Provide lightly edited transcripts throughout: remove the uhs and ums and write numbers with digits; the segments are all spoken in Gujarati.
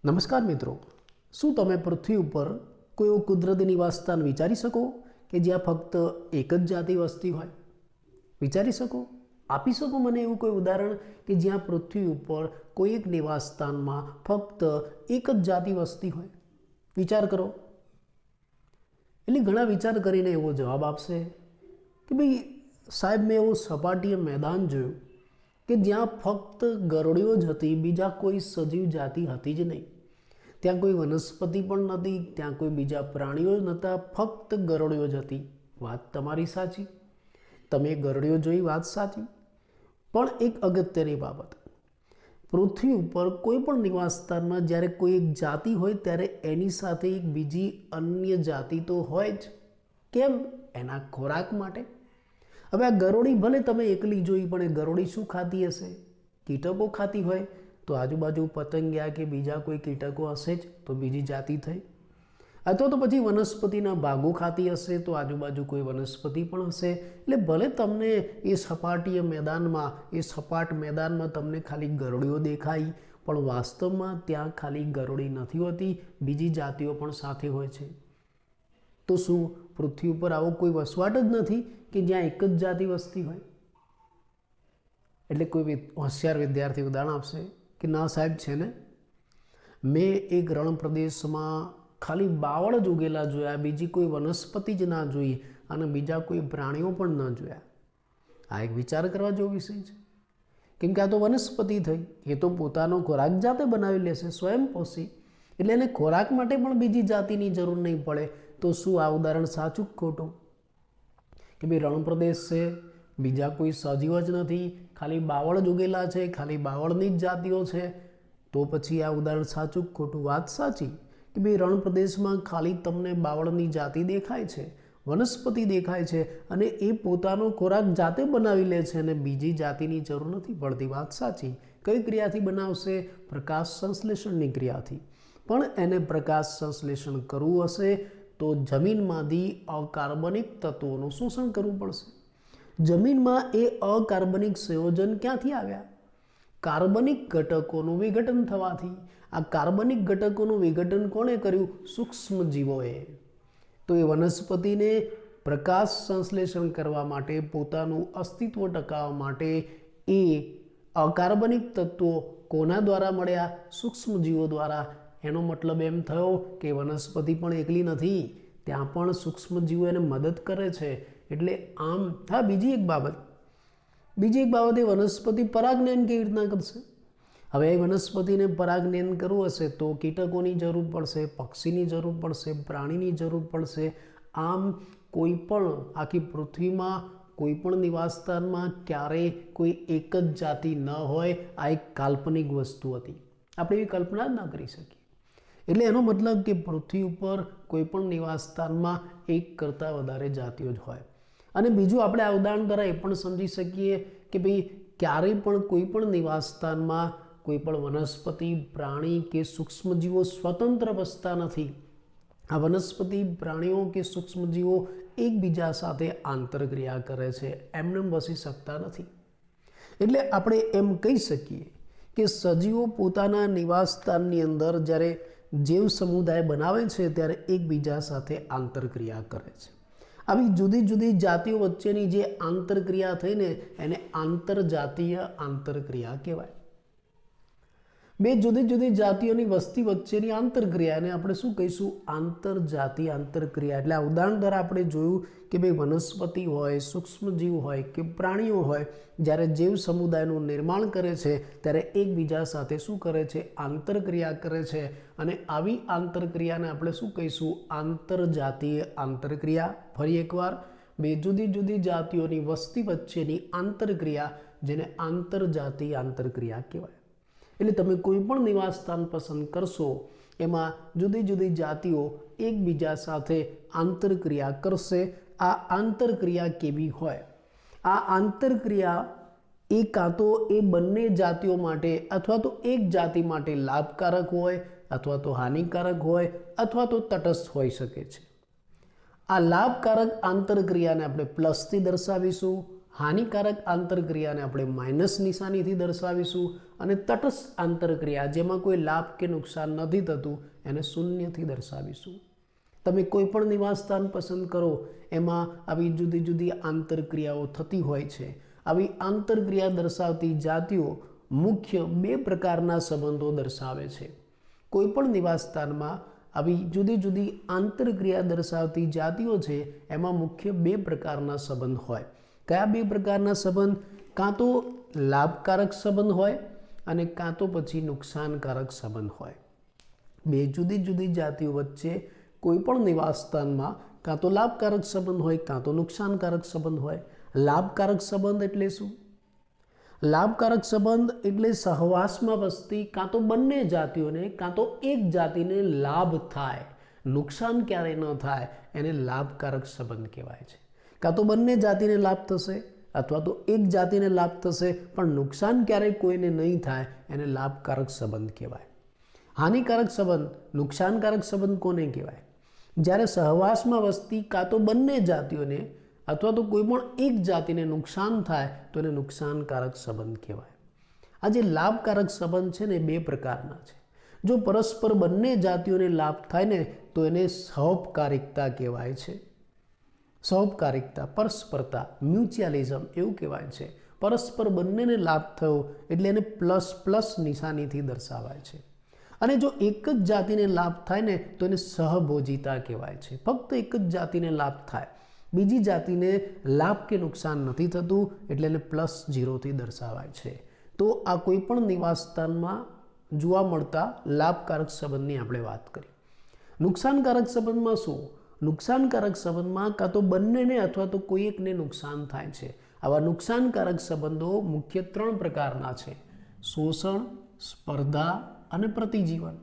નમસ્કાર મિત્રો, શું તમે પૃથ્વી ઉપર કોઈ એવો કુદરતી નિવાસસ્થાન વિચારી શકો કે જ્યાં ફક્ત એક જ જાતિ વસતી હોય? વિચારી શકો? આપી શકો મને એવું કોઈ ઉદાહરણ કે જ્યાં પૃથ્વી ઉપર કોઈ એક નિવાસસ્થાનમાં ફક્ત એક જ જાતિ વસતી હોય? વિચાર કરો. એટલે ઘણા વિચાર કરીને એવો જવાબ આપશે કે ભાઈ સાહેબ, મેં એવું સપાટીય મેદાન જોયું કે જ્યાં ફક્ત ગરોળીઓ જ હતી, બીજા કોઈ સજીવ જાતિ હતી જ નહીં. ત્યાં કોઈ વનસ્પતિ પણ નથી, ત્યાં કોઈ બીજા પ્રાણીઓ જ નહોતા, ફક્ત ગરોળીઓ જ હતી. વાત તમારી સાચી, તમે ગરોળીઓ જોઈ, વાત સાચી. પણ એક અગત્યની બાબત, પૃથ્વી ઉપર કોઈ પણ નિવાસસ્થાનમાં જ્યારે કોઈ એક જાતિ હોય ત્યારે એની સાથે એક બીજી અન્ય જાતિ તો હોય જ. કેમ? એના ખોરાક માટે. હવે આ ગરોળી ભલે તમે એકલી જોઈ, પણ એ ગરોળી શું ખાતી હશે? કીટકો ખાતી હોય તો આજુબાજુ પતંગિયા કે બીજા કોઈ કીટકો હશે જ, તો બીજી જાતિ થઈ. અથવા તો પછી વનસ્પતિના ભાગો ખાતી હશે તો આજુબાજુ કોઈ વનસ્પતિ પણ હશે. એટલે ભલે તમને એ સપાટીય મેદાનમાં, એ સપાટ મેદાનમાં તમને ખાલી ગરોળીઓ દેખાય, પણ વાસ્તવમાં ત્યાં ખાલી ગરોળી નથી હોતી, બીજી જાતિઓ પણ સાથે હોય છે. તો શું પૃથ્વી ઉપર આવો કોઈ વસવાટ જ નથી કે જ્યાં એક જ જાતિ વસતી હોય? એટલે કોઈ હોશિયાર વિદ્યાર્થી ઉદાહરણ આપશે કે ના સાહેબ, છે ને, મેં એક રણ પ્રદેશમાં ખાલી બાવળ જ ઉગેલા જોયા, બીજી કોઈ વનસ્પતિ જ ના જોઈ અને બીજા કોઈ પ્રાણીઓ પણ ન જોયા. આ એક વિચાર કરવા જેવો વિષય છે. કેમ કે આ તો વનસ્પતિ થઈ, એ તો પોતાનો ખોરાક જાતે બનાવી લેશે, સ્વયંપોષી. એટલે એને ખોરાક માટે પણ બીજી જાતિની જરૂર નહીં પડે. તો શું આ ઉદાહરણ સાચું કે ખોટું? કે ભાઈ રણ પ્રદેશ છે, બીજા કોઈ સજીવ જ નથી, ખાલી બાવળ જ ઉગેલા છે, ખાલી બાવળની જ જાતિઓ છે, તો પછી આ ઉદાહરણ સાચું કે ખોટું? વાત સાચી કે ભાઈ રણ પ્રદેશમાં ખાલી તમને બાવળની જાતિ દેખાય છે, વનસ્પતિ દેખાય છે, અને એ પોતાનો ખોરાક જાતે બનાવી લે છે અને બીજી જાતિની જરૂર નથી પડતી. વાત સાચી. કઈ ક્રિયાથી બનાવશે? પ્રકાશ સંશ્લેષણની ક્રિયાથી. પણ એને પ્રકાશ સંશ્લેષણ કરવું હશે તો જમીનમાંથી અકાર્બનિક તત્વોનું શોષણ કરવું પડશે. જમીનમાં એ અકાર્બનિક સંયોજન ક્યાંથી આવ્યા? કાર્બનિક ઘટકોનું વિઘટન થવાથી. આ કાર્બનિક ઘટકોનું વિઘટન કોણે કર્યું? સૂક્ષ્મજીવોએ. તો એ વનસ્પતિને પ્રકાશ સંશ્લેષણ કરવા માટે, પોતાનું અસ્તિત્વ ટકાવવા માટે એ અકાર્બનિક તત્વો કોના દ્વારા મળ્યા? સૂક્ષ્મજીવો દ્વારા. એનો મતલબ એમ થયો કે વનસ્પતિ પણ એકલી નથી, ત્યાં પણ સૂક્ષ્મજીવો એને મદદ કરે છે. એટલે આમ. હા, બીજી એક બાબત, એ વનસ્પતિ પરાગનયન કેવી રીતના કરશે? હવે એ વનસ્પતિને પરાગનયન કરવું હશે તો કીટકોની જરૂર પડશે, પક્ષીની જરૂર પડશે, પ્રાણીની જરૂર પડશે. આમ કોઈ પણ આખી પૃથ્વીમાં કોઈ પણ નિવાસસ્થાનમાં ક્યારેય કોઈ એક જ જાતિ ન હોય. આ એક કાલ્પનિક વસ્તુ હતી, આપણે એવી કલ્પના જ ન કરી શકીએ. એટલે એનો મતલબ કે પૃથ્વી ઉપર કોઈ પણ નિવાસસ્થાનમાં એક કરતાં વધારે જાતિઓ જ હોય. અને બીજું, આપણે આ ઉદાહરણ દ્વારા એ પણ સમજી શકીએ કે ભાઈ ક્યારેય પણ કોઈ પણ નિવાસસ્થાનમાં કોઈ પણ વનસ્પતિ, પ્રાણી કે સૂક્ષ્મજીવો સ્વતંત્ર વસતા નથી. આ વનસ્પતિ, પ્રાણીઓ કે સૂક્ષ્મજીવો એકબીજા સાથે આંતરક્રિયા કરે છે, એમને વસી શકતા નથી. એટલે આપણે એમ કહી શકીએ કે સજીવો પોતાના નિવાસસ્થાનની અંદર જ્યારે જીવ સમુદાય બનાવે છે ત્યારે એકબીજા સાથે આંતરક્રિયા કરે છે. આવી જુદી જુદી જાતિઓ વચ્ચેની જે આંતરક્રિયા થઈને એને આંતરજાતીય આંતરક્રિયા કહેવાય. બે જુદી જુદી જાતિઓની વસ્તી વચ્ચેની આંતરક્રિયાને આપણે શું કહીશું? આંતરજાતીય આંતરક્રિયા. એટલે આ ઉદાહરણ દ્વારા આપણે જોયું કે ભાઈ વનસ્પતિ હોય, સૂક્ષ્મજીવ હોય કે પ્રાણીઓ હોય, જ્યારે જીવ સમુદાયનું નિર્માણ કરે છે ત્યારે એકબીજા સાથે શું કરે છે? આંતરક્રિયા કરે છે. અને આવી આંતરક્રિયાને આપણે શું કહીશું? આંતરજાતીય આંતરક્રિયા. ફરી એકવાર, બે જુદી જુદી જાતિઓની વસ્તી વચ્ચેની આંતરક્રિયા, જેને આંતરજાતીય આંતરક્રિયા કહેવાય. એટલે તમે કોઈ પણ નિવાસસ્થાન પસંદ કરશો, એમાં જુદી જુદી જાતિઓ એકબીજા સાથે આંતરક્રિયા કરશે. આ આંતરક્રિયા કેવી હોય? આ આંતરક્રિયા એ કાં તો એ બંને જાતિઓ માટે અથવા તો એક જાતિ માટે લાભકારક હોય, અથવા તો હાનિકારક હોય, અથવા તો તટસ્થ હોઈ શકે છે. આ લાભકારક આંતરક્રિયાને આપણે પ્લસથી દર્શાવીશું, હાનિકારક આંતરક્રિયાને આપણે માઇનસ નિશાનીથી દર્શાવીશું અને તટસ્થ આંતરક્રિયા જેમાં કોઈ લાભ કે નુકસાન નથી થતું એને શૂન્યથી દર્શાવીશું. તમે કોઈ પણ નિવાસ સ્થાન પસંદ કરો એમાં આવી જુદી જુદી આંતરક્રિયાઓ થતી હોય છે. આવી આંતરક્રિયા દર્શાવતી જાતિઓ મુખ્ય બે પ્રકારના સંબંધો દર્શાવે છે. કોઈ પણ નિવાસ સ્થાનમાં આવી જુદી જુદી આંતરક્રિયા દર્શાવતી જાતિઓ છે એમાં મુખ્ય બે પ્રકારના સંબંધ હોય. કયા બે પ્રકારના સંબંધ? કાં તો લાભકારક સંબંધ હોય અને કાં તો પછી નુકસાનકારક સંબંધ હોય. બે જુદી જુદી જાતિઓ વચ્ચે કોઈ પણ નિવાસ સ્થાનમાં કાં તો લાભકારક સંબંધ હોય કાં તો નુકસાનકારક સંબંધ હોય. લાભકારક સંબંધ એટલે શું? લાભકારક સંબંધ એટલે સહવાસમાં વસતી કાં તો બંને જાતિઓને કાં તો એક જાતિને લાભ થાય, નુકસાન ક્યારેય ન થાય, એને લાભકારક સંબંધ કહેવાય છે. કાં તો બંને જાતિને લાભ થશે અથવા તો એક જાતિને લાભ થશે પણ નુકસાન ક્યારેય કોઈને નહીં થાય, એને લાભકારક સંબંધ કહેવાય. હાનિકારક સંબંધ, નુકસાનકારક સંબંધ કોને કહેવાય? જ્યારે સહવાસમાં વસતી કાં તો બંને જાતિઓને અથવા તો કોઈ પણ એક જાતિને નુકસાન થાય તો એને નુકસાનકારક સંબંધ કહેવાય. આ જે લાભકારક સંબંધ છે ને બે પ્રકારના છે. જો પરસ્પર બંને જાતિઓને લાભ થાય ને તો એને સહપકારિકતા કહેવાય છે. સહપકારિકતા, પરસ્પરતા, મ્યુચ્યુઅલિઝમ એવું કહેવાય છે. પરસ્પર બંનેને લાભ થયો એટલે એને પ્લસ પ્લસ નિશાનીથી દર્શાવાય છે. અને જો એક જ જાતિને લાભ થાય ને તો એને સહભોજિતા કહેવાય છે. ફક્ત એક જ જાતિને લાભ થાય, બીજી જાતિને લાભ કે નુકસાન નથી થતું એટલે એને +0થી દર્શાવાય છે. તો આ કોઈ પણ નિવાસ સ્થાનમાં જોવા મળતા લાભકારક સંબંધની આપણે વાત કરી. નુકસાનકારક સંબંધમાં શું? નુકસાનકારક સંબંધમાં કાં તો બંનેને અથવા તો કોઈ એકને નુકસાન થાય છે. આવા નુકસાનકારક સંબંધો મુખ્ય 3 પ્રકારના છે: શોષણ, સ્પર્ધા અને પ્રતિજીવન.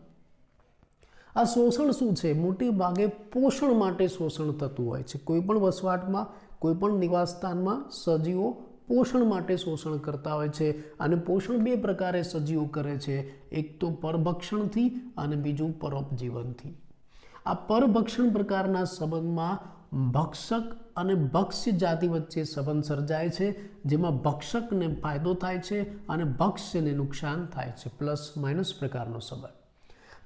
આ શોષણ શું છે? મોટે ભાગે પોષણ માટે શોષણ થતું હોય છે. કોઈ પણ વસવાટમાં, કોઈ પણ નિવાસ સ્થાનમાં સજીવો પોષણ માટે શોષણ કરતા હોય છે. અને પોષણ બે પ્રકારે સજીવો કરે છે, એક તો પરભક્ષણથી અને બીજું પરોપજીવનથી. આ પરભક્ષણ પ્રકારના સંબંધમાં ભક્ષક અને ભક્ષ્ય જાતિ વચ્ચે સંબંધ સર્જાય છે, જેમાં ભક્ષકને ફાયદો થાય છે અને ભક્ષ્યને નુકસાન થાય છે. પ્લસ માઇનસ પ્રકારનો સંબંધ.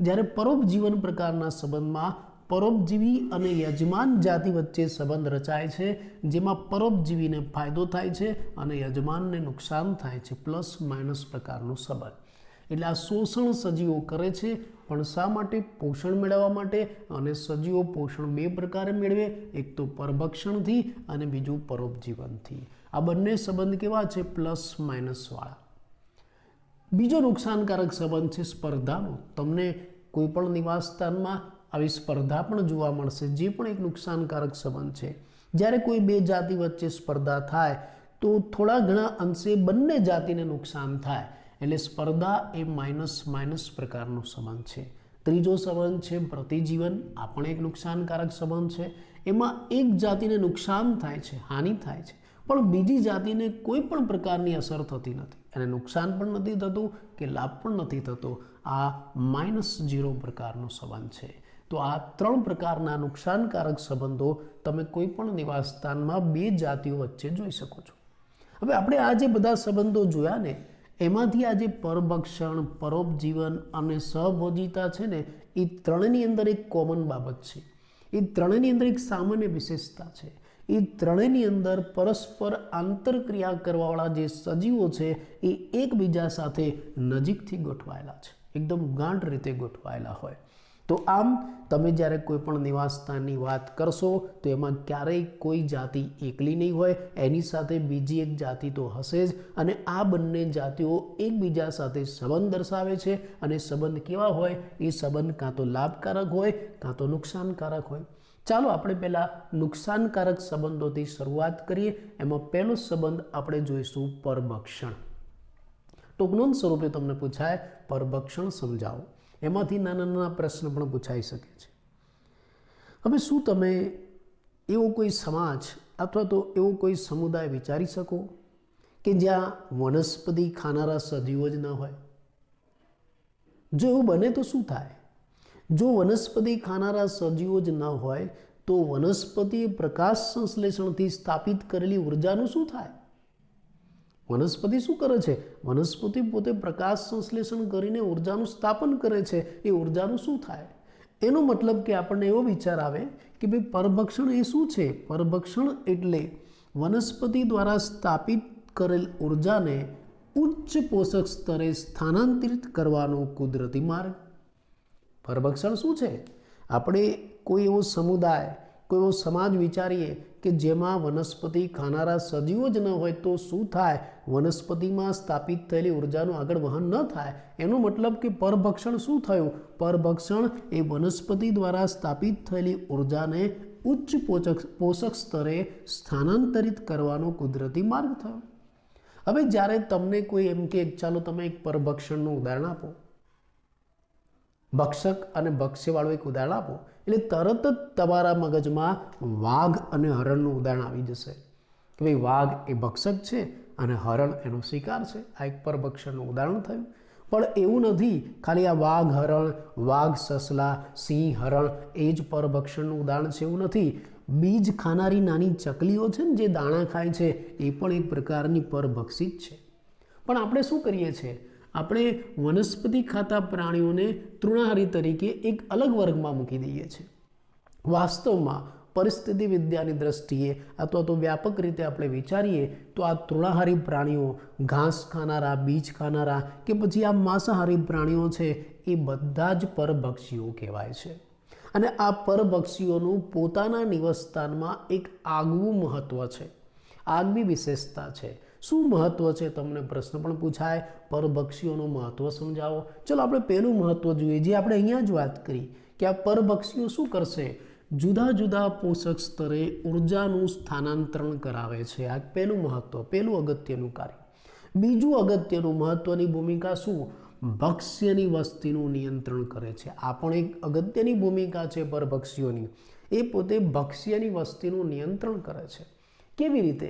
જ્યારે પરોપજીવન પ્રકારના સંબંધમાં પરોપજીવી અને યજમાન જાતિ વચ્ચે સંબંધ રચાય છે, જેમાં પરોપજીવીને ફાયદો થાય છે અને યજમાનને નુકસાન થાય છે. પ્લસ માઇનસ પ્રકારનો સંબંધ. એટલે આ શોષણ સજીવો કરે છે, પણ શા માટે? પોષણ મેળવવા માટે. અને સજીવો પોષણ બે પ્રકારે મેળવે, એક તો પરભક્ષણથી અને બીજું પરોપજીવનથી. આ બંને સંબંધ કેવા છે? પ્લસ માઇનસ વાળા. બીજો નુકસાનકારક સંબંધ છે સ્પર્ધાનો. તમને કોઈ પણ નિવાસ સ્થાનમાં આવી સ્પર્ધા પણ જોવા મળશે, જે પણ એક નુકસાનકારક સંબંધ છે. જ્યારે કોઈ બે જાતિ વચ્ચે સ્પર્ધા થાય તો થોડા ઘણા અંશે બંને જાતિને નુકસાન થાય, એટલે સ્પર્ધા એ માઇનસ માઇનસ પ્રકારનો સંબંધ છે. ત્રીજો સંબંધ છે પ્રતિજીવન. આ પણ એક નુકસાનકારક સંબંધ છે. એમાં એક જાતિને નુકસાન થાય છે, હાનિ થાય છે, પણ બીજી જાતિને કોઈ પણ પ્રકારની અસર થતી નથી. એને નુકસાન પણ નથી થતું કે લાભ પણ નથી થતો. આ -0 પ્રકારનો સંબંધ છે. તો આ 3 પ્રકારના નુકસાનકારક સંબંધો તમે કોઈ પણ નિવાસ સ્થાનમાં બે જાતિઓ વચ્ચે જોઈ શકો છો. હવે આપણે આ જે બધા સંબંધો જોયા ને, એમાંથી આ જે પરભક્ષણ, પરોપજીવન અને સહભોજિતા છે ને, એ ત્રણેયની અંદર એક કોમન બાબત છે. એ ત્રણેયની અંદર એક સામાન્ય વિશેષતા છે. એ ત્રણેયની અંદર પરસ્પર આંતરક્રિયા કરવાવાળા જે સજીવો છે એ એકબીજા સાથે નજીકથી ગોઠવાયેલા છે, એકદમ ગાઢ રીતે ગોઠવાયેલા હોય. તો આમ તમે જ્યારે કોઈ પણ નિવાસ સ્થાનની વાત કરશો તો એમાં ક્યારેય કોઈ જાતિ એકલી નહીં હોય, એની સાથે બીજી એક જાતિ તો હશે જ. અને આ બંને જાતિઓ એકબીજા સાથે સંબંધ દર્શાવે છે. અને સંબંધ કેવા હોય? એ સંબંધ કાં તો લાભકારક હોય કાં તો નુકસાનકારક હોય. ચાલો આપણે પહેલાં નુકસાનકારક સંબંધોથી શરૂઆત કરીએ. એમાં પહેલો સંબંધ આપણે જોઈશું પરભક્ષણ. ટૂંકનોંધ સ્વરૂપે તમને પૂછાય પરભક્ષણ સમજાવો. એમાંથી નાના નાના પ્રશ્ન પણ પૂછાઈ શકે છે. હવે શું તમે એવો કોઈ સમાજ અથવા તો એવો કોઈ સમુદાય વિચારી શકો કે જ્યાં વનસ્પતિ ખાનારા સજીવો જ ન હોય? જો એવું બને તો શું થાય? જો વનસ્પતિ ખાનારા સજીવો જ ન હોય તો વનસ્પતિ પ્રકાશ સંશ્લેષણથી સ્થાપિત કરેલી ઉર્જાનું શું થાય? વનસ્પતિ શું કરે છે? વનસ્પતિ પોતે પ્રકાશ સંશ્લેષણ કરીને ઉર્જાનું સ્થાપન કરે છે. એ ઉર્જાનું શું થાય? એનો મતલબ કે આપણને એવો વિચાર આવે કે ભાઈ પરભક્ષણ એ શું છે? પરભક્ષણ એટલે વનસ્પતિ દ્વારા સ્થાપિત કરેલ ઉર્જાને ઉચ્ચ પોષક સ્તરે સ્થાનાંતરિત કરવાનો કુદરતી માર્ગ. પરભક્ષણ શું છે? આપણે કોઈ એવો સમુદાય, કોઈ એવો સમાજ વિચારીએ કે જેમાં વનસ્પતિ ખાનારા સજીવો જ ન હોય તો શું થાય? વનસ્પતિમાં સ્થાપિત થયેલી ઉર્જાનું આગળ વહન ન થાય. એનો મતલબ કે પરભક્ષણ શું થયું? પરભક્ષણ એ વનસ્પતિ દ્વારા સ્થાપિત થયેલી ઉર્જાને ઉચ્ચ પોષક સ્તરે સ્થાનાંતરિત કરવાનો કુદરતી માર્ગ થયો. હવે જ્યારે તમને કોઈ એમ કે ચાલો તમે એક પરભક્ષણનું ઉદાહરણ આપો, ભક્ષક અને ભક્ષ્યવાળું એક ઉદાહરણ આપો, એટલે તરત જ તમારા મગજમાં વાઘ અને હરણનું ઉદાહરણ આવી જશે કે ભાઈ વાઘ એ ભક્ષક છે અને હરણ એનો શિકાર છે. આ એક પરભક્ષણનું ઉદાહરણ થયું. પણ એવું નથી ખાલી આ વાઘ હરણ, વાઘ સસલા, સિંહ હરણ એ જ પરભક્ષણનું ઉદાહરણ છે એવું નથી. બીજ ખાનારી નાની ચકલીઓ છે ને જે દાણા ખાય છે એ પણ એક પ્રકારની પરભક્ષિત છે. પણ આપણે શું કરીએ છીએ? આપણે વનસ્પતિ ખાતા પ્રાણીઓને તૃણાહારી તરીકે એક અલગ વર્ગમાં મૂકી દઈએ છીએ. વાસ્તવમાં પરિસ્થિતિ વિદ્યાની દ્રષ્ટિએ અથવા તો વ્યાપક રીતે આપણે વિચારીએ તો આ તૃણાહારી પ્રાણીઓ, ઘાસ ખાનારા, બીજ ખાનારા કે પછી આ માંસાહારી પ્રાણીઓ છે એ બધા જ પરભક્ષીઓ કહેવાય છે. અને આ પરભક્ષીઓનું પોતાના નિવાસસ્થાનમાં એક આગવું મહત્ત્વ છે, આગવી વિશેષતા છે. શું મહત્ત્વ છે? તમને પ્રશ્ન પણ પૂછાય, પરભક્ષીઓનું મહત્ત્વ સમજાવો. ચલો આપણે પહેલું મહત્ત્વ જોઈએ જે આપણે અહીંયા જ વાત કરી કે આ પરભક્ષીઓ શું કરશે? જુદા જુદા પોષક સ્તરે ઉર્જાનું સ્થાનાંતરણ કરાવે છે. આ પહેલું મહત્ત્વ, પહેલું અગત્યનું કાર્ય. બીજું અગત્યનું મહત્ત્વની ભૂમિકા શું? ભક્ષ્યની વસ્તીનું નિયંત્રણ કરે છે. આ પણ એક અગત્યની ભૂમિકા છે પરભક્ષીઓની. એ પોતે ભક્ષ્યની વસ્તીનું નિયંત્રણ કરે છે. કેવી રીતે?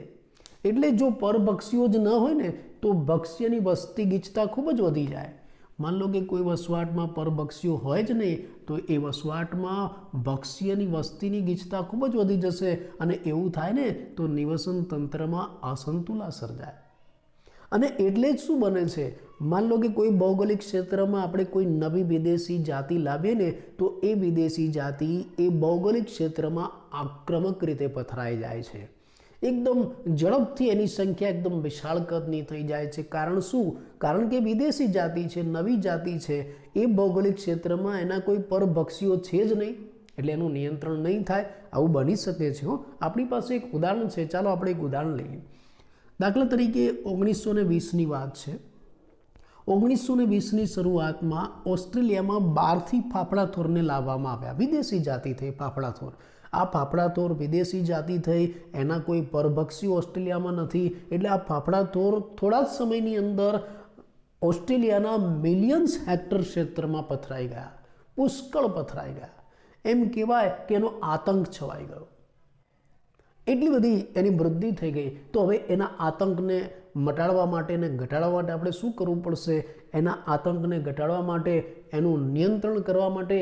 એટલે જો પરભક્ષીઓ જ ન હોય ને તો ભક્ષ્યની વસ્તી ગીચતા ખૂબ જ વધી જાય. માન લો કે કોઈ વસવાટમાં પરભક્ષીઓ હોય જ નહીં તો એ વસવાટમાં ભક્ષ્યની વસ્તીની ગીચતા ખૂબ જ વધી જશે અને એવું થાય ને તો નિવસન તંત્રમાં અસંતુલા સર્જાય. અને એટલે જ શું બને છે? માન લો કે કોઈ ભૌગોલિક ક્ષેત્રમાં આપણે કોઈ નવી વિદેશી જાતિ લાવીએ ને તો એ વિદેશી જાતિ એ ભૌગોલિક ક્ષેત્રમાં આક્રમક રીતે પથરાઈ જાય છે. એકદમ ઝડપથી એની સંખ્યા એકદમ વિશાળ કદની થઈ જાય છે. કારણ શું? કારણ કે વિદેશી જાતિ છે, નવી જાતિ છે, એ ભૌગોલિક ક્ષેત્રમાં એના કોઈ પરભક્ષીઓ છે જ નહીં એટલે એનું નિયંત્રણ નહીં થાય. આવું બની શકે છે. આપણી પાસે એક ઉદાહરણ છે, ચાલો આપણે એક ઉદાહરણ લઈએ. દાખલા તરીકે 1920ની વાત છે. 1920ની શરૂઆતમાં ઓસ્ટ્રેલિયામાં બહારથી ફાફડાથોરને લાવવામાં આવ્યા. વિદેશી જાતિ થઈ ફાફડાથોર. આ ફાફડાથોર વિદેશી જાતિ થઈ, એના કોઈ પરભક્ષીઓ ઓસ્ટ્રેલિયામાં નથી એટલે આ ફાફડાથોર થોડા જ સમયની અંદર ઓસ્ટ્રેલિયાના મિલિયન્સ હેક્ટર ક્ષેત્રમાં પથરાઈ ગયા, પુષ્કળ પથરાઈ ગયા. એમ કહેવાય કે એનો આતંક છવાઈ ગયો. એટલી બધી એની વૃદ્ધિ થઈ ગઈ. તો હવે એના આતંકને મટાડવા માટે અને ઘટાડવા માટે આપણે શું કરવું પડશે? એના આતંકને ઘટાડવા માટે, એનું નિયંત્રણ કરવા માટે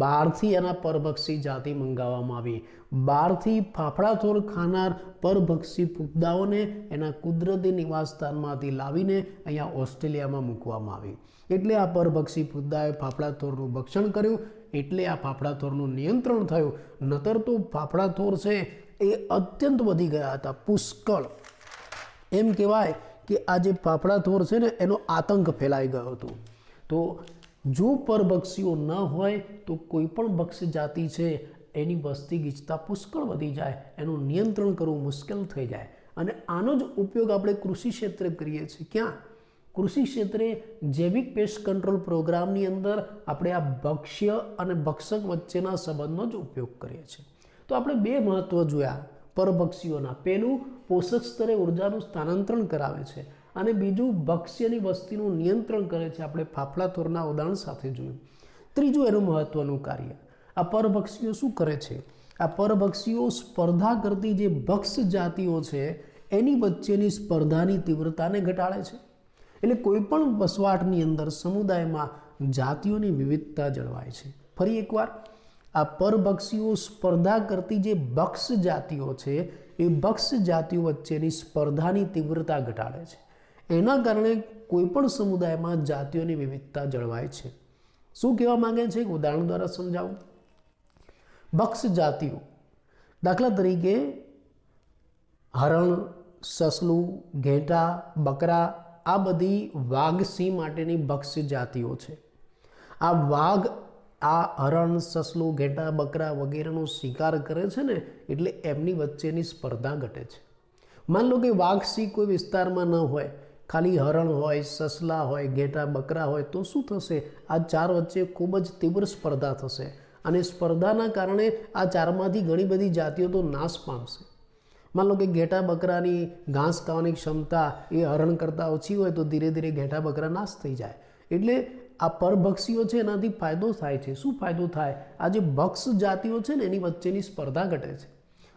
બહારથી એના પરભક્ષી જાતિ મંગાવવામાં આવી. બહારથી ફાફડાથોર ખાનાર પરભક્ષી ફૂગદાઓને એના કુદરતી નિવાસસ્થાનમાંથી લાવીને અહીંયા ઓસ્ટ્રેલિયામાં મૂકવામાં આવી. એટલે આ પરભક્ષી ફૂગદાએ ફાફડાથોરનું ભક્ષણ કર્યું એટલે આ ફાફડાથોરનું નિયંત્રણ થયું. નતર તો ફાફડાથોર છે એ અત્યંત વધી ગયા હતા, પુષ્કળ. એમ કહેવાય કે આ જે ફાફડાથોર છે ને એનો આતંક ફેલાઈ ગયો હતો. તો જો પરભક્ષીઓ ન હોય તો કોઈ પણ ભક્ષ્ય જાતિ છે એની વસ્તી ગીચતા પુષ્કળ વધી જાય, એનું નિયંત્રણ કરવું મુશ્કેલ થઈ જાય. અને આનો જ ઉપયોગ આપણે કૃષિ ક્ષેત્રે કરીએ છીએ. ક્યાં? કૃષિ ક્ષેત્રે જૈવિક પેસ્ટ કંટ્રોલ પ્રોગ્રામની અંદર આપણે આ ભક્ષ્ય અને ભક્ષક વચ્ચેના સંબંધનો જ ઉપયોગ કરીએ છીએ. તો આપણે બે મહત્વ જોયા પરભક્ષીઓના. પહેલું પોષક સ્તરે ઉર્જાનું સ્થાનાંતરણ કરાવે છે અને બીજું ભક્ષ્યની વસ્તીનું નિયંત્રણ કરે છે. આપણે ફાફડાથોરના ઉદાહરણ સાથે જોયું. ત્રીજું એનું મહત્વનું કાર્ય, આ પરભક્ષીઓ શું કરે છે? આ પરભક્ષીઓ સ્પર્ધા કરતી જે ભક્ષ જાતિઓ છે એની વચ્ચેની સ્પર્ધાની તીવ્રતાને ઘટાડે છે. એટલે કોઈ પણ વસવાટની અંદર સમુદાયમાં જાતિઓની વિવિધતા જળવાય છે. ફરી એકવાર, આ પરભક્ષીઓ સ્પર્ધા કરતી જે ભક્ષ જાતિઓ છે એ ભક્ષ જાતિઓ વચ્ચેની સ્પર્ધાની તીવ્રતા ઘટાડે છે. એના કારણે કોઈપણ સમુદાયમાં જાતિઓની વિવિધતા જળવાય છે. શું કહેવા માંગે છે? એક ઉદાહરણ દ્વારા સમજાવું. બક્ષ જાતિઓ, દાખલા તરીકે હરણ, સસલું, ઘેટા, બકરા, આ બધી વાઘ, સિંહ માટેની બક્ષ જાતિઓ છે. આ વાઘ આ હરણ, સસલું, ઘેટા, બકરા વગેરેનો શિકાર કરે છે ને, એટલે એમની વચ્ચેની સ્પર્ધા ઘટે છે. માન લો કે વાઘ, સિંહ કોઈ વિસ્તારમાં ન હોય, ખાલી હરણ હોય, સસલા હોય, ઘેટા, બકરા હોય, તો શું થશે? આ ચાર વચ્ચે ખૂબ જ તીવ્ર સ્પર્ધા થશે અને સ્પર્ધાના કારણે આ ચારમાંથી ઘણી બધી જાતિઓ તો નાશ પામશે. માન લો કે ઘેટા બકરાની ઘાસ ખાવાની ક્ષમતા એ હરણ કરતાં ઓછી હોય તો ધીરે ધીરે ઘેટા બકરા નાશ થઈ જાય. એટલે આ પરભક્ષીઓ છે એનાથી ફાયદો થાય છે. શું ફાયદો થાય? આ જે બક્ષ જાતિઓ છે ને એની વચ્ચેની સ્પર્ધા ઘટે છે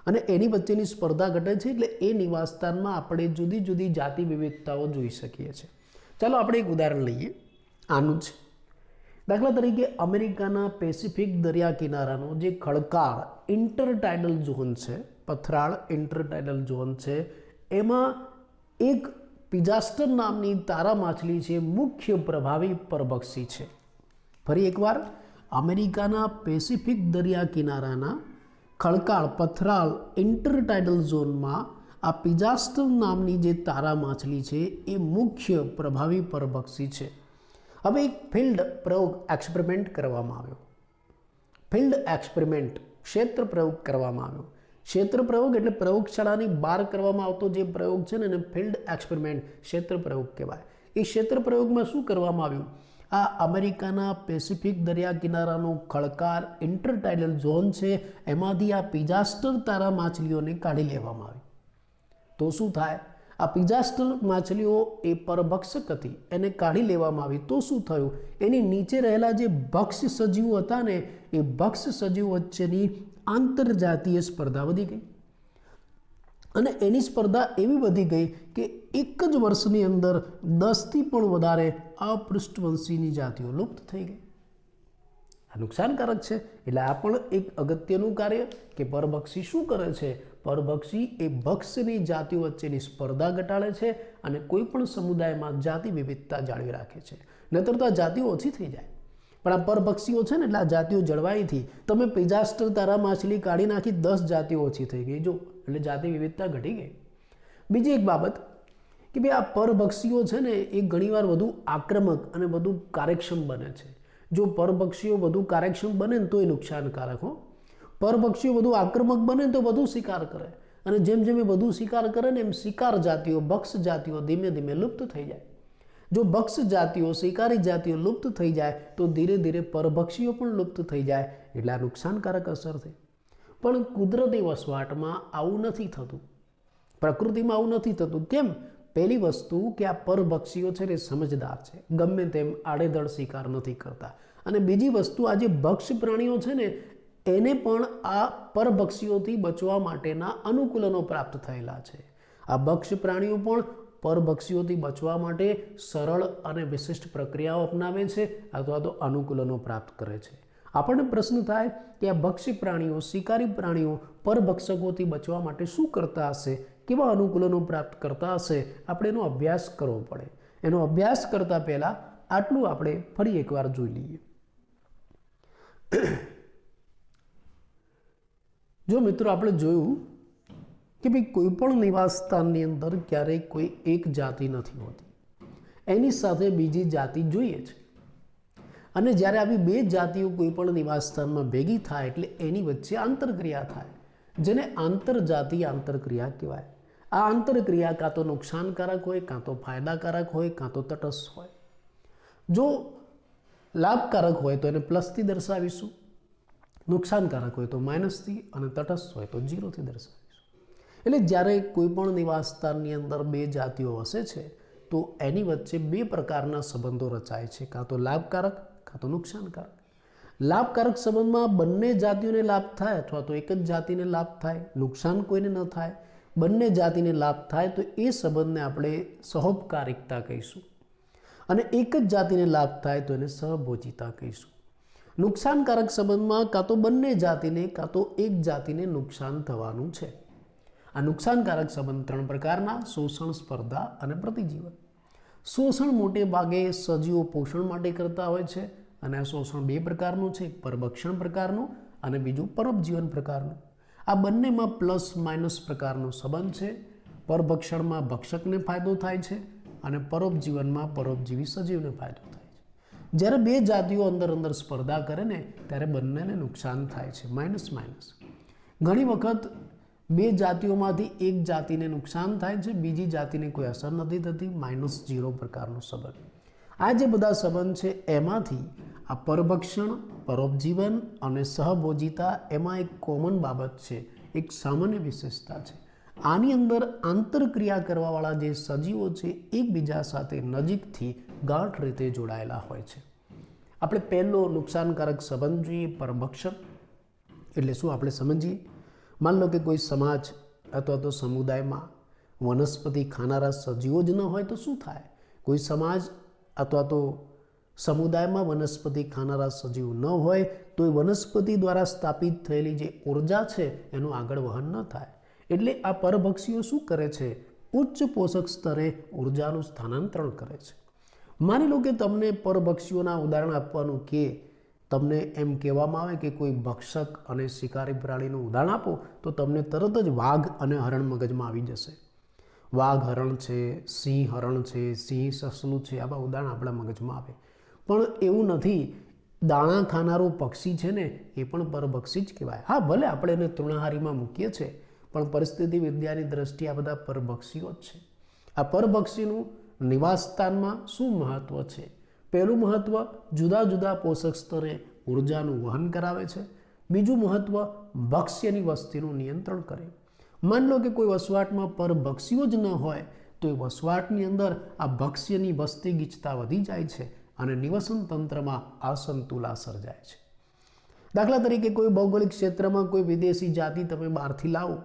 અને એની વચ્ચેની સ્પર્ધા ઘટે છે એટલે એ નિવાસસ્થાનમાં આપણે જુદી જુદી જાતિ વિવિધતાઓ જોઈ શકીએ છીએ. ચાલો આપણે એક ઉદાહરણ લઈએ. આનું છે દાખલા તરીકે અમેરિકાના પેસિફિક દરિયા કિનારાનો જે ખડકાળ ઇન્ટરટાઇડલ ઝોન છે, પથરાળ ઇન્ટરટાઇડલ ઝોન છે, એમાં એક પિજાસ્ટર નામની તારા માછલી છે, મુખ્ય પ્રભાવી પરભક્ષી છે. ફરી એકવાર, અમેરિકાના પેસિફિક દરિયા કિનારાના ખડકાળ પથરાળ ઇન્ટરટાઇડલ ઝોનમાં આ પિજાસ્ટર નામની જે તારા માછલી છે એ મુખ્ય પ્રભાવી પરભક્ષી છે. હવે એક ફિલ્ડ પ્રયોગ એક્સપેરિમેન્ટ કરવામાં આવ્યો. ફિલ્ડ એક્સપેરિમેન્ટ, ક્ષેત્ર પ્રયોગ કરવામાં આવ્યો. ક્ષેત્ર પ્રયોગ એટલે પ્રયોગશાળાની બહાર કરવામાં આવતો જે પ્રયોગ છે ને એને ફિલ્ડ એક્સપેરિમેન્ટ, ક્ષેત્ર પ્રયોગ કહેવાય. એ ક્ષેત્ર પ્રયોગમાં શું કરવામાં આવ્યું? આ અમેરિકાના પેસિફિક દરિયા કિનારાનો ખડકાળ ઇન્ટરટાઇડલ ઝોન છે, એમાંથી આ પિજાસ્ટર તારા માછલીઓને કાઢી લેવામાં આવી. તો શું થાય? આ પિજાસ્ટર માછલીઓ એ પરભક્ષક હતી, એને કાઢી લેવામાં આવી તો શું થયું? એની નીચે રહેલા જે ભક્ષ સજીવો હતા ને એ ભક્ષ સજીવો વચ્ચેની આંતરજાતીય સ્પર્ધા વધી ગઈ અને એની સ્પર્ધા એવી વધી ગઈ કે એક જ વર્ષની અંદર 10થી પણ વધારે અપૃષ્ઠવંશીની જાતિઓ લુપ્ત થઈ ગઈ. આ નુકસાનકારક છે. એટલે આ પણ એક અગત્યનું કાર્ય કે પરભક્ષી શું કરે છે? પરભક્ષી એ ભક્ષની જાતિઓ વચ્ચેની સ્પર્ધા ઘટાડે છે અને કોઈ પણ સમુદાયમાં જાતિ વિવિધતા જાળવી રાખે છે. નહીતર તો આ જાતિઓ ઓછી થઈ જાય. પણ આ પરભક્ષીઓ છે ને એટલે આ જાતિઓ જળવાઈથી તમે પિજાસ્ટર તારા માછલી કાઢી નાખી, 10 જાતિઓ ઓછી થઈ ગઈ. જો એટલે જાતિ વિવિધતા ઘટી ગઈ. બીજી એક બાબત કે ભાઈ આ પરભક્ષીઓ છે ને એ ઘણીવાર વધુ આક્રમક અને વધુ કાર્યક્ષમ બને છે. જો પરભક્ષીઓ વધુ કાર્યક્ષમ બને ને તો એ નુકસાનકારક હો. પરભક્ષીઓ વધુ આક્રમક બને તો વધુ શિકાર કરે અને જેમ જેમ એ વધુ શિકાર કરે ને એમ શિકાર જાતિઓ, ભક્ષ જાતિઓ ધીમે ધીમે લુપ્ત થઈ જાય. જો ભક્ષ જાતિઓ, શિકારી જાતિઓ લુપ્ત થઈ જાય તો ધીરે ધીરે પરભક્ષીઓ પણ લુપ્ત થઈ જાય. એટલે આ નુકસાનકારક અસર થઈ. પણ કુદરતી વસવાટમાં આવું નથી થતું, પ્રકૃતિમાં આવું નથી થતું. કેમ? પહેલી વસ્તુ કે આ પરભક્ષીઓ છે એ સમજદાર છે, ગમે તેમ આડેધડ શિકાર નથી કરતા. અને બીજી વસ્તુ, આ જે ભક્ષ પ્રાણીઓ છે ને એને પણ આ પરભક્ષીઓથી બચવા માટેના અનુકૂલનો પ્રાપ્ત થયેલા છે. આ ભક્ષ પ્રાણીઓ પણ પરભક્ષીઓથી બચવા માટે સરળ અને વિશિષ્ટ પ્રક્રિયાઓ અપનાવે છે અથવા તો અનુકૂલનો પ્રાપ્ત કરે છે. આપણને પ્રશ્ન થાય કે આ ભક્ષી પ્રાણીઓ, શિકારી પ્રાણીઓ પરભક્ષકોથી બચવા માટે શું કરતા હશે, કેવા અનુકૂલનો પ્રાપ્ત કરતા હશે? આપણે એનો અભ્યાસ કરવો પડે. એનો અભ્યાસ કરતા પહેલાં આટલું આપણે ફરી એકવાર જોઈ લઈએ. જો મિત્રો આપણે જોયું કે ભાઈ કોઈ પણ નિવાસ સ્થાનની અંદર ક્યારેય કોઈ એક જાતિ નથી હોતી, એની સાથે બીજી જાતિ જોઈએ છે. અને જ્યારે આવી બે જાતિઓ કોઈ પણ નિવાસ સ્થાનમાં ભેગી થાય એટલે એની વચ્ચે આંતરક્રિયા થાય, જેને આંતરજાતિ આંતરક્રિયા કહેવાય. આ આંતરક્રિયા કાં તો નુકસાનકારક હોય, કાં તો ફાયદાકારક હોય, કાં તો તટસ્થ હોય. જો લાભકારક હોય તો એને પ્લસથી દર્શાવીશું, નુકસાનકારક હોય તો માઇનસથી અને તટસ્થ હોય તો 0થી દર્શાવીશું. એટલે જ્યારે કોઈ પણ નિવાસ સ્થાનની અંદર બે જાતિઓ વસે છે તો એની વચ્ચે બે પ્રકારના સંબંધો રચાય છે, કાં તો લાભકારક કાં તો નુકસાનકારક. લાભકારક સંબંધમાં બંને જાતિઓને લાભ થાય અથવા તો એક જ જાતિને લાભ થાય, નુકસાન કોઈને ન થાય. બંને જાતિને લાભ થાય તો એ સંબંધને આપણે સહોપકારિકતા કહીશું અને એક જ જાતિને લાભ થાય તો એને સહભોજિતા કહીશું. નુકસાનકારક સંબંધમાં કાં તો બંને જાતિને કાં તો એક જાતિને નુકસાન થવાનું છે. આ નુકસાનકારક સંબંધ 3 પ્રકારના: શોષણ, સ્પર્ધા અને પ્રતિજીવન. શોષણ મોટે ભાગે સજીવો પોષણ માટે કરતા હોય છે અને આ શોષણ બે પ્રકારનું છે, પરભક્ષણ પ્રકારનું અને બીજું પરોપજીવન પ્રકારનું. આ બંનેમાં પ્લસ માઇનસ પ્રકારનો સંબંધ છે. પરભક્ષણમાં ભક્ષકને ફાયદો થાય છે અને પરોપજીવનમાં પરોપજીવી સજીવને ફાયદો થાય છે. જ્યારે બે જાતિઓ અંદર સ્પર્ધા કરે ને ત્યારે બંનેને નુકસાન થાય છે, માઇનસ માઇનસ. ઘણી વખત બે જાતિઓમાંથી એક જાતિને નુકસાન થાય છે, બીજી જાતિને કોઈ અસર નથી થતી, -0 પ્રકારનો સંબંધ. આ જે બધા સંબંધ છે એમાંથી આ પરભક્ષણ, પરોપજીવન અને સહભોજિતા એમાં એક કોમન બાબત છે, એક સામાન્ય વિશેષતા છે. આની અંદર આંતરક્રિયા કરવાવાળા જે સજીવો છે એકબીજા સાથે નજીકથી ગાઢ રીતે જોડાયેલા હોય છે. આપણે પહેલો નુકસાનકારક સંબંધ જોઈએ, પરભક્ષણ એટલે શું આપણે સમજીએ. માન લો કે કોઈ સમાજ અથવા તો સમુદાયમાં વનસ્પતિ ખાનારા સજીવો જ ન હોય તો શું થાય? કોઈ સમાજ અથવા તો સમુદાયમાં વનસ્પતિ ખાનારા સજીવ ન હોય તો એ વનસ્પતિ દ્વારા સ્થાપિત થયેલી જે ઉર્જા છે એનું આગળ વહન ન થાય. એટલે આ પરભક્ષીઓ શું કરે છે? ઉચ્ચ પોષક સ્તરે ઉર્જાનું સ્થાનાંતરણ કરે છે. માની લો કે તમને પરભક્ષીઓના ઉદાહરણ આપવાનું કે તમને એમ કહેવામાં આવે કે કોઈ ભક્ષક અને શિકારી પ્રાણીનું ઉદાહરણ આપો તો તમને તરત જ વાઘ અને હરણ મગજમાં આવી જશે. વાઘ હરણ છે, સિંહ હરણ છે, સિંહ સસલું છે, આવા ઉદાહરણ આપણા મગજમાં આવે. પણ એવું નથી. દાણા ખાનારું પક્ષી છે ને એ પણ પરભક્ષી જ કહેવાય. હા, ભલે આપણે એને તૃણાહારીમાં મૂકીએ છીએ પણ પરિસ્થિતિ વિદ્યાની દ્રષ્ટિએ આ બધા પરભક્ષીઓ જ છે. આ પરભક્ષીનું નિવાસ સ્થાનમાં શું મહત્વ છે? પહેલું મહત્વ જુદા જુદા પોષક સ્તરે ઉર્જાનું વહન કરાવે છે. બીજું મહત્વ ભક્ષ્યની વસ્તીનું નિયંત્રણ કરે. માન લો કે કોઈ વસવાટમાં પરભક્ષીઓ જ ન હોય તો એ વસવાટની અંદર આ ભક્ષ્યની વસ્તી ગીચતા વધી જાય છે અને નિવસન તંત્રમાં અસંતુલા સર્જાય છે. દાખલા તરીકે કોઈ ભૌગોલિક ક્ષેત્રમાં કોઈ વિદેશી જાતિ તમે બહારથી લાવો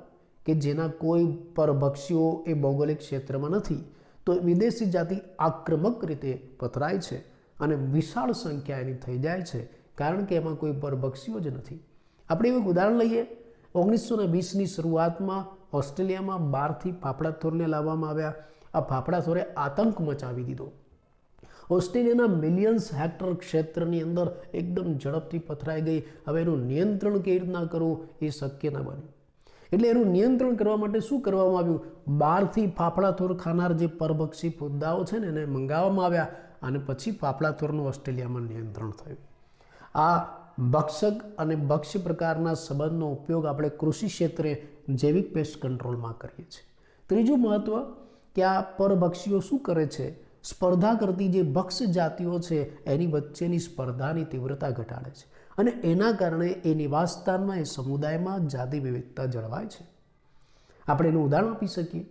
કે જેના કોઈ પરભક્ષીઓ એ ભૌગોલિક ક્ષેત્રમાં નથી તો વિદેશી જાતિ આક્રમક રીતે પથરાય છે અને વિશાળ સંખ્યા એની થઈ જાય છે, કારણ કે એમાં કોઈ પરભક્ષીઓ જ નથી. આપણે એવું ઉદાહરણ લઈએ. 1920ની શરૂઆતમાં ઓસ્ટ્રેલિયામાં બહારથી ફાફડાથોરને લાવવામાં આવ્યા. આ ફાફડાથોરે આતંક મચાવી દીધો. ઓસ્ટ્રેલિયાના મિલિયન્સ હેક્ટર ક્ષેત્રની અંદર એકદમ ઝડપથી પથરાઈ ગઈ. હવે એનું નિયંત્રણ કેવી રીતના કરવું એ શક્ય ન બન્યું. એટલે એનું નિયંત્રણ કરવા માટે શું કરવામાં આવ્યું? બહારથી ફાફડાથોર ખાનાર જે પરભક્ષી ફુદ્દાઓ છે ને એને મંગાવવામાં આવ્યા અને પછી ફાફડાથોરનું ઓસ્ટ્રેલિયામાં નિયંત્રણ થયું. આ ભક્ષક અને ભક્ષ્ય પ્રકારના સંબંધનો ઉપયોગ આપણે કૃષિ ક્ષેત્રે જૈવિક પેસ્ટ કંટ્રોલમાં કરીએ છીએ. ત્રીજું મહત્વ કે આ પરભક્ષીઓ શું કરે છે? સ્પર્ધા કરતી જે ભક્ષ્ય જાતિઓ છે એની વચ્ચેની સ્પર્ધાની તીવ્રતા ઘટાડે છે અને એના કારણે એ નિવાસસ્થાનમાં એ સમુદાયમાં જાતિ વિવિધતા જળવાય છે. આપણે એનું ઉદાહરણ આપી શકીએ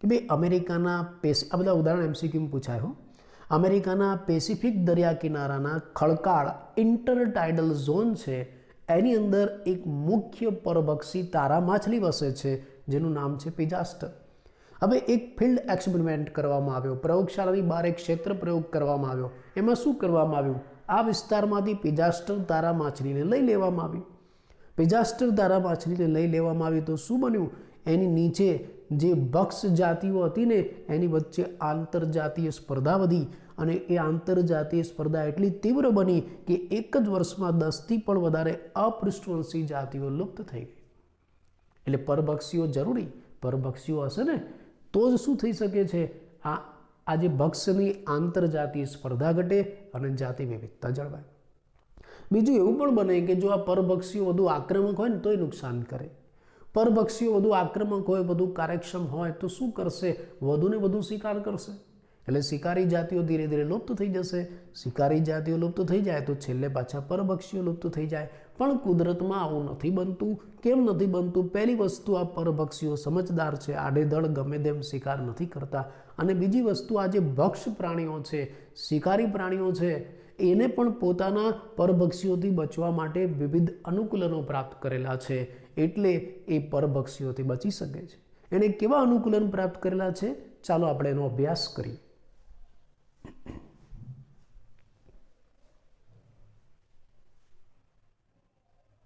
કે ભાઈ અમેરિકાના આ બધા ઉદાહરણ MCQમાં પૂછાય હો. અમેરિકાના પેસિફિક દરિયા કિનારાના ખડકાળ ઇન્ટરટાઇડલ ઝોન છે એની અંદર એક મુખ્ય પરભક્ષી તારા માછલી વસે છે જેનું નામ છે પિજાસ્ટર. હવે એક ફિલ્ડ એક્સપેરિમેન્ટ કરવામાં આવ્યો, પ્રયોગશાળાની બહાર એક ક્ષેત્ર પ્રયોગ કરવામાં આવ્યો. એમાં શું કરવામાં આવ્યું? આ વિસ્તારમાંથી પિજાસ્ટર તારા માછલીને લઈ લેવામાં આવી. પિજાસ્ટર તારા માછલીને લઈ લેવામાં આવી તો શું બન્યું? એની નીચે જે ભક્ષ જાતિઓ હતી ને એની વચ્ચે આંતરજાતીય સ્પર્ધા વધી અને એ આંતરજાતીય સ્પર્ધા એટલી તીવ્ર બની કે એક જ વર્ષમાં 10થી પણ વધારે અપૃષ્ઠવંશી જાતિઓ લુપ્ત થઈ ગઈ. એટલે પરભક્ષીઓ જરૂરી. પરભક્ષીઓ હશે ને તો જ શું થઈ શકે છે? આ જે ભક્ષ્યની આંતરજાતીય સ્પર્ધા ઘટે અને જાતિ વિવિધતા જળવાય. બીજું એવું પણ બને કે જો આ પરભક્ષીઓ વધુ આક્રમક હોય ને તોય નુકસાન કરે. પરભક્ષીઓ વધુ આક્રમક હોય, વધુ કાર્યક્ષમ હોય તો શું કરશે? વધુને વધુ શિકાર કરશે. એટલે શિકારી જાતિઓ ધીરે ધીરે લુપ્ત થઈ જશે. શિકારી જાતિઓ લુપ્ત થઈ જાય તો છેલ્લે પાછા પરભક્ષીઓ લુપ્ત થઈ જાય. પણ કુદરતમાં આવું નથી બનતું. કેમ નથી બનતું? પહેલી વસ્તુ, આ પરભક્ષીઓ સમજદાર છે, આડેધડ ગમે તેમ શિકાર નથી કરતા. અને બીજી વસ્તુ, આ જે ભક્ષ પ્રાણીઓ છે, શિકારી પ્રાણીઓ છે, એને પણ પોતાના પરભક્ષીઓથી બચવા માટે વિવિધ અનુકૂલનો પ્રાપ્ત કરેલા છે, એટલે એ પરભક્ષીઓથી બચી શકે છે. એણે કેવા અનુકૂલન પ્રાપ્ત કરેલા છે? ચાલો આપણે એનો અભ્યાસ કરીએ.